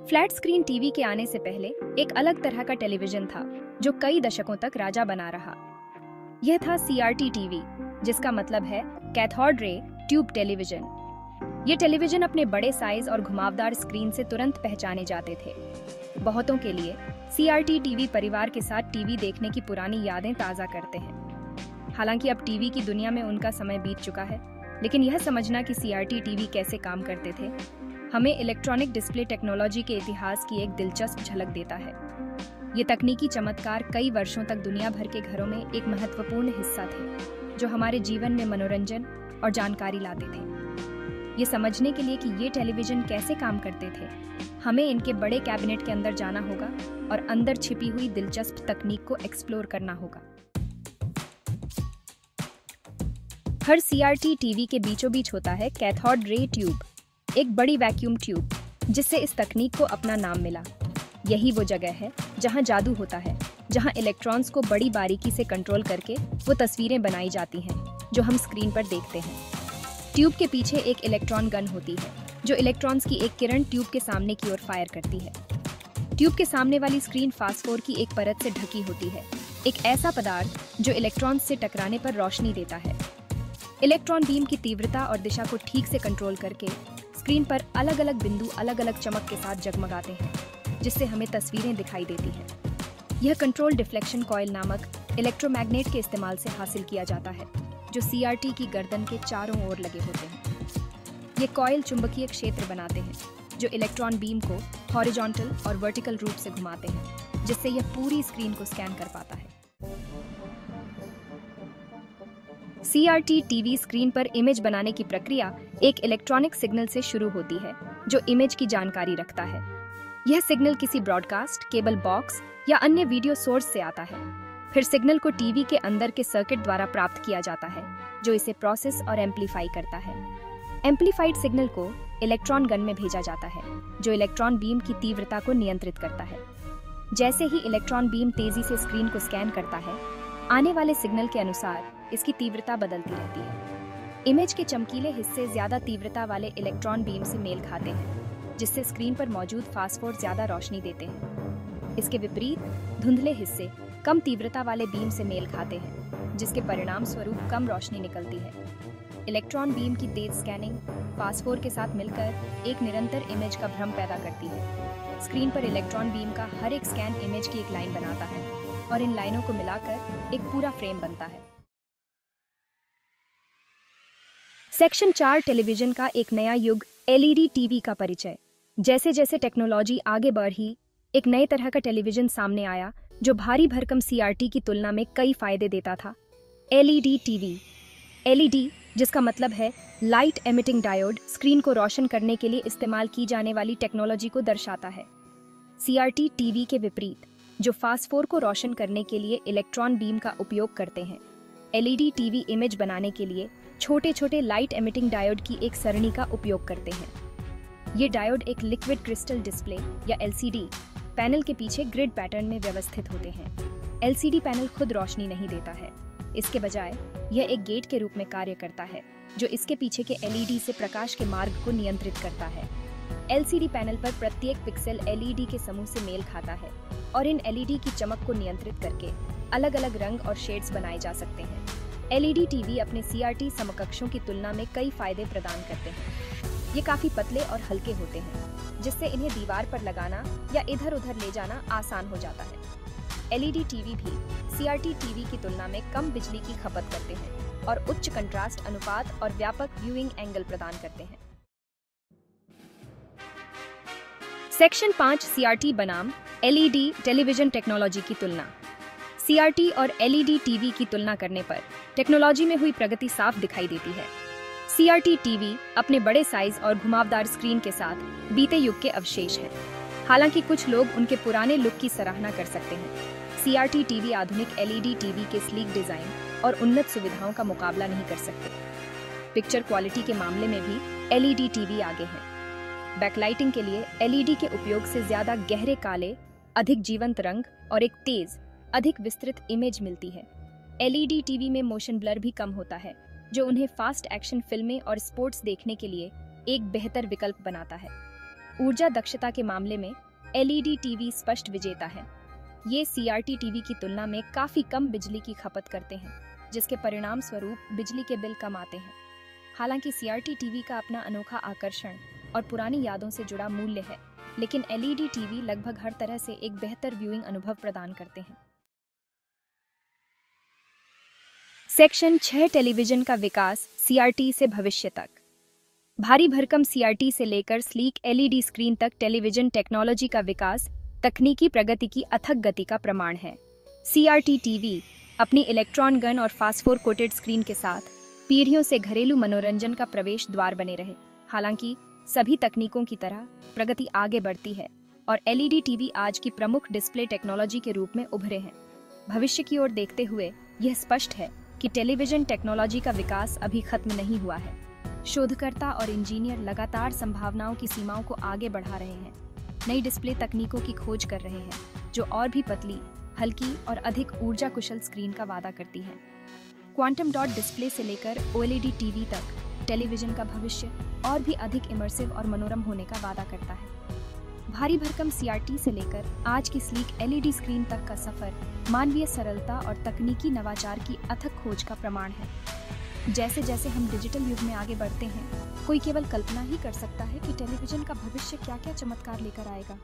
Flat screen TV के आने से पहले एक अलग तरह का टेलीविजन था जो कई दशकों तक राजा बना रहा। यह था सीआरटी टीवी, जिसका मतलब है कैथोड रे ट्यूब टेलीविजन। ये टेलीविजन अपने बड़े साइज और घुमावदार स्क्रीन से तुरंत पहचाने जाते थे। बहुतों के लिए सीआरटी टीवी परिवार के साथ टीवी देखने की पुरानी यादें ताज़ा करते हैं। हालांकि अब टीवी की दुनिया में उनका समय बीत चुका है, लेकिन यह समझना कि सीआरटी टीवी कैसे काम करते थे हमें इलेक्ट्रॉनिक डिस्प्ले टेक्नोलॉजी के इतिहास की एक दिलचस्प झलक देता है। ये तकनीकी चमत्कार कई वर्षों तक दुनिया भर के घरों में एक महत्वपूर्ण हिस्सा थे, जो हमारे जीवन में मनोरंजन और जानकारी लाते थे। ये समझने के लिए कि ये टेलीविजन कैसे काम करते थे, हमें इनके बड़े कैबिनेट के अंदर जाना होगा और अंदर छिपी हुई दिलचस्प तकनीक को एक्सप्लोर करना होगा। हर सीआरटी टीवी के बीचों बीच होता है कैथोड रे ट्यूब, एक बड़ी वैक्यूम ट्यूब, जिससे इस तकनीक को अपना नाम मिला। यही वो जगह है जहां जादू होता है, जहां इलेक्ट्रॉन्स को बड़ी बारीकी से कंट्रोल करके वो तस्वीरें बनाई जाती हैं जो हम स्क्रीन पर देखते हैं। ट्यूब के पीछे एक इलेक्ट्रॉन गन होती है, जो इलेक्ट्रॉन्स की एक किरण ट्यूब के सामने की ओर फायर करती है। ट्यूब के सामने वाली स्क्रीन फास्फोर की एक परत से ढकी होती है, एक ऐसा पदार्थ जो इलेक्ट्रॉन्स से टकराने पर रोशनी देता है। इलेक्ट्रॉन बीम की तीव्रता और दिशा को ठीक से कंट्रोल करके स्क्रीन पर अलग अलग बिंदु अलग अलग चमक के साथ जगमगाते हैं, जिससे हमें तस्वीरें दिखाई देती हैं। यह कंट्रोल डिफ्लेक्शन कॉइल नामक इलेक्ट्रोमैग्नेट के इस्तेमाल से हासिल किया जाता है, जो सीआरटी की गर्दन के चारों ओर लगे होते हैं। ये कॉइल चुंबकीय क्षेत्र बनाते हैं, जो इलेक्ट्रॉन बीम को हॉरिजॉन्टल और वर्टिकल रूप से घुमाते हैं, जिससे यह पूरी स्क्रीन को स्कैन कर पाता है। सीआरटी टीवी स्क्रीन पर इमेज बनाने की प्रक्रिया एक इलेक्ट्रॉनिक सिग्नल से शुरू होती है, जो इमेज की जानकारी रखता है। यह सिग्नल किसी ब्रॉडकास्ट, केबल बॉक्स या अन्य वीडियो सोर्स से आता है। फिर सिग्नल को टीवी के अंदर के सर्किट द्वारा प्राप्त किया जाता है, जो इसे प्रोसेस और एम्पलीफाई करता है। एम्पलीफाइड सिग्नल को इलेक्ट्रॉन गन में भेजा जाता है, जो इलेक्ट्रॉन बीम की तीव्रता को नियंत्रित करता है। जैसे ही इलेक्ट्रॉन बीम तेजी से स्क्रीन को स्कैन करता है, आने वाले सिग्नल के अनुसार इसकी तीव्रता बदलती रहती है। इमेज के चमकीले हिस्से ज्यादा तीव्रता वाले इलेक्ट्रॉन बीम से मेल खाते हैं, जिससे स्क्रीन पर मौजूद फास्फोर ज्यादा रोशनी देते हैं। इसके विपरीत धुंधले हिस्से कम तीव्रता वाले बीम से मेल खाते हैं, जिसके परिणाम स्वरूप कम रोशनी निकलती है। इलेक्ट्रॉन बीम की तेज स्कैनिंग फास्फोर के साथ मिलकर एक निरंतर इमेज का भ्रम पैदा करती है। स्क्रीन पर इलेक्ट्रॉन बीम का हर एक स्कैन इमेज की एक लाइन बनाता है और इन लाइनों को मिलाकर एक पूरा फ्रेम बनता है। सेक्शन 4 टेलीविजन का एक नया युग एलईडी टीवी का परिचय। जैसे जैसे टेक्नोलॉजी आगे बढ़ी, एक नए तरह का टेलीविजन सामने आया जो भारी भरकम सीआरटी की तुलना में कई फायदे देता था। LED TV. एलईडी, जिसका मतलब है लाइट एमिटिंग डायोड, स्क्रीन को रोशन करने के लिए इस्तेमाल की जाने वाली टेक्नोलॉजी को दर्शाता है। सीआरटी टीवी के विपरीत, जो फास्फोर को रोशन करने के लिए इलेक्ट्रॉन बीम का उपयोग करते हैं, एलईडी टीवी इमेज बनाने के लिए छोटे छोटे लाइट एमिटिंग डायोड की एक सरणी का उपयोग करते हैं। ये डायोड एक लिक्विड क्रिस्टल डिस्प्ले या एलसीडी पैनल के पीछे ग्रिड पैटर्न में व्यवस्थित होते हैं। एलसीडी पैनल खुद रोशनी नहीं देता है, इसके बजाय यह एक गेट के रूप में कार्य करता है, जो इसके पीछे के एलईडी से प्रकाश के मार्ग को नियंत्रित करता है। एलसीडी पैनल पर प्रत्येक पिक्सेल एलईडी के समूह से मेल खाता है और इन एलईडी की चमक को नियंत्रित करके अलग अलग रंग और शेड्स बनाए जा सकते हैं। एलईडी टीवी अपने सीआरटी समकक्षों की तुलना में कई फायदे प्रदान करते हैं। ये काफी पतले और हल्के होते हैं, जिससे इन्हें दीवार पर लगाना या इधर उधर ले जाना आसान हो जाता है। एलईडी टीवी भी सीआरटी टीवी की तुलना में कम बिजली की खपत करते हैं और उच्च कंट्रास्ट अनुपात और व्यापक व्यूइंग एंगल प्रदान करते हैं। सेक्शन 5 सीआरटी बनाम एलईडी टेलीविजन टेक्नोलॉजी की तुलना। सीआरटी और एलईडी टीवी की तुलना करने पर टेक्नोलॉजी में हुई प्रगति साफ दिखाई देती है। सीआरटी टीवी अपने बड़े साइज और घुमावदार स्क्रीन के साथ बीते युग के अवशेष हैं। हालांकि कुछ लोग उनके पुराने लुक की सराहना कर सकते हैं। सीआरटी टीवी आधुनिक एलईडी टीवी के स्लीक डिजाइन और उन्नत सुविधाओं का मुकाबला नहीं कर सकते। पिक्चर क्वालिटी के मामले में भी एलईडी टीवी आगे हैं। बैकलाइटिंग के लिए एलईडी के उपयोग से ज्यादा गहरे काले, अधिक जीवंत रंग और एक तेज, अधिक विस्तृत इमेज मिलती है। एलईडी टीवी में मोशन ब्लर भी कम होता है, जो उन्हें फास्ट एक्शन फिल्में और स्पोर्ट्स देखने के लिए एक बेहतर विकल्प बनाता है। ऊर्जा दक्षता के मामले में एलईडी टीवी स्पष्ट विजेता है। ये सीआरटी टीवी की तुलना में काफी कम बिजली की खपत करते हैं, जिसके परिणाम स्वरूप बिजली के बिल कम आते हैं। हालांकि सीआरटी टीवी का अपना अनोखा आकर्षण और पुरानी यादों से जुड़ा मूल्य है, लेकिन एलईडी टीवी लगभग हर तरह से एक बेहतर व्यूइंग अनुभव प्रदान करते हैं। सेक्शन 6 टेलीविजन का विकास सीआरटी से भविष्य तक। भारी भरकम सीआरटी से लेकर स्लीक एलईडी स्क्रीन तक टेलीविजन टेक्नोलॉजी का विकास तकनीकी प्रगति की अथक गति का प्रमाण है। सीआरटी टीवी अपनी इलेक्ट्रॉन गन और फास्फोर कोटेड स्क्रीन के साथ पीढ़ियों से घरेलू मनोरंजन का प्रवेश द्वार बने रहे। हालांकि सभी तकनीकों की तरह प्रगति आगे बढ़ती है और एलईडी टीवी आज की प्रमुख डिस्प्ले टेक्नोलॉजी के रूप में उभरे हैं। भविष्य की ओर देखते हुए यह स्पष्ट है कि टेलीविजन टेक्नोलॉजी का विकास अभी खत्म नहीं हुआ है। शोधकर्ता और इंजीनियर लगातार संभावनाओं की सीमाओं को आगे बढ़ा रहे हैं, नई डिस्प्ले तकनीकों की खोज कर रहे हैं जो और भी पतली, हल्की और अधिक ऊर्जा कुशल स्क्रीन का वादा करती हैं। क्वांटम डॉट डिस्प्ले से लेकर ओएलईडी टीवी तक टेलीविजन का भविष्य और भी अधिक इमर्सिव और मनोरम होने का वादा करता है। भारी भरकम सीआरटी से लेकर आज की स्लीक एलईडी स्क्रीन तक का सफर मानवीय सरलता और तकनीकी नवाचार की अथक खोज का प्रमाण है। जैसे जैसे हम डिजिटल युग में आगे बढ़ते हैं, कोई केवल कल्पना ही कर सकता है कि टेलीविजन का भविष्य क्या क्या चमत्कार लेकर आएगा।